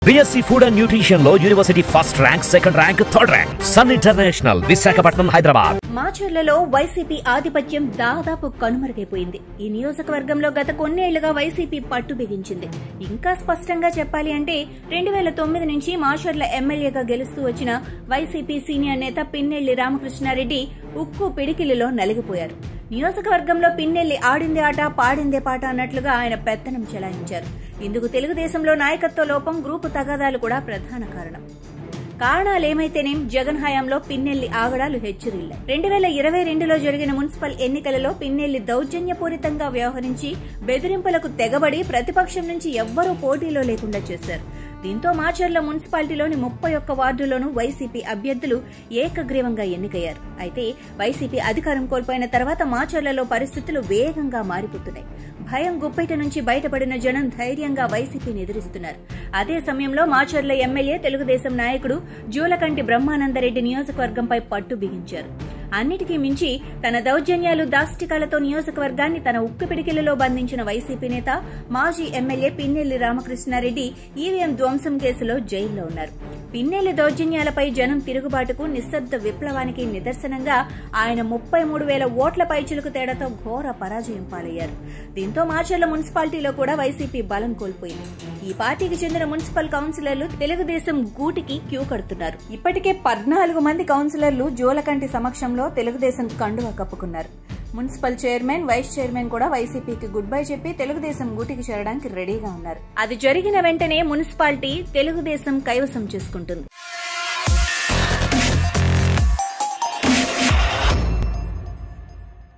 BSc Food and Nutrition లో university first rank, second rank, third rank. Sun International, Visakhapatnam, Hyderabad. మాచర్లలో YCP ఆధిపత్యం దాదాపు కనుమరుగైపోయింది. ఈ నియోజకవర్గంలో గత కొన్నేళ్లుగా వైసీపీ పట్టు బిగించింది. ఇంకా స్పష్టంగా చెప్పాలి అంటే 2009 నుంచి మాచర్ల ఎమ్మెల్యేగా గెలుస్తూ వచ్చిన వైసీపీ సీనియర్ నేత పిన్నెల్లి రామకృష్ణారెడ్డి ఉక్కు పిడికిలిలో నలిగిపోయారు. నియోజకవర్గంలో పిన్నెల్లి ఆడిందే ఆట, పాడిందే పాట అన్నట్లుగా ఆయన పెత్తనం చెలాయించారు. ఇందుకు తెలుగుదేశంలో నాయకత్వ లోపం, గ్రూపు తగాదాలు కూడా ప్రధాన కారణం. కారణాలేమైతేనేం జగన్ హయాంలో పిన్నెల్లి ఆగడాలు హెచ్చరిల్లాయి. 2022లో జరిగిన మున్సిపల్ ఎన్నికలలో పిన్నెల్లి దౌర్జన్యపూరితంగా వ్యవహరించి బెదిరింపులకు తెగబడి ప్రతిపక్షం నుంచి ఎవ్వరూ పోటీలో లేకుండా చేశారు. దీంతో మాచర్ల మున్సిపాలిటీలోని 31 వార్డుల్లోనూ వైసీపీ అభ్యర్థులు ఏకగ్రీవంగా ఎన్నికయ్యారు. అయితే వైసీపీ అధికారం కోల్పోయిన తర్వాత మాచర్లలో పరిస్థితులు వేగంగా మారిపోతున్నాయి. భయం గుప్పెట నుంచి బయటపడిన జనం ధైర్యంగా వైసీపీని ఎదురిస్తున్నారు. అదే సమయంలో మాచర్ల ఎమ్మెల్యే తెలుగుదేశం నాయకుడు జూలకంటి బ్రహ్మానందరెడ్డి నియోజకవర్గంపై పట్టు బిగించారు. అన్నిటికీ మించి తన దౌర్జన్యాలు, దాష్టికాలతో నియోజకవర్గాన్ని తన ఉక్కు పిడికిలలో బంధించిన వైసీపీ నేత మాజీ ఎమ్మెల్యే పిన్నెల్లి రామకృష్ణారెడ్డి ఈవీఎం ధ్వంసం కేసులో జైల్లో ఉన్నారు. పిన్నెల్లి దౌర్జన్యాలపై జనం తిరుగుబాటుకు, నిశ్శబ్ద విప్లవానికి నిదర్శనంగా ఆయన 33,000 ఓట్ల పైచిలుకు తేడాతో ఘోర పరాజయం పాలయ్యారు. దీంతో మాచర్ల మున్సిపాలిటీలో కూడా వైసీపీ బలం కోల్పోయింది. ఈ పార్టీకి చెందిన మున్సిపల్ కౌన్సిలర్లు తెలుగుదేశం గూటికి క్యూ కడుతున్నారు. ఇప్పటికే 14 మంది కౌన్సిలర్లు జోలకంటి సమక్షంలో తెలుగుదేశం కండువా కప్పుకున్నారు. మున్సిపల్ చైర్మన్, వైస్ చైర్మన్ కూడా వైసీపీకి గుడ్ బై చెప్పి తెలుగుదేశం గూటికి చేరడానికి రెడీగా ఉన్నారు. అది జరిగిన వెంటనే మున్సిపాలిటీ తెలుగుదేశం కైవసం చేసుకుంటుంది.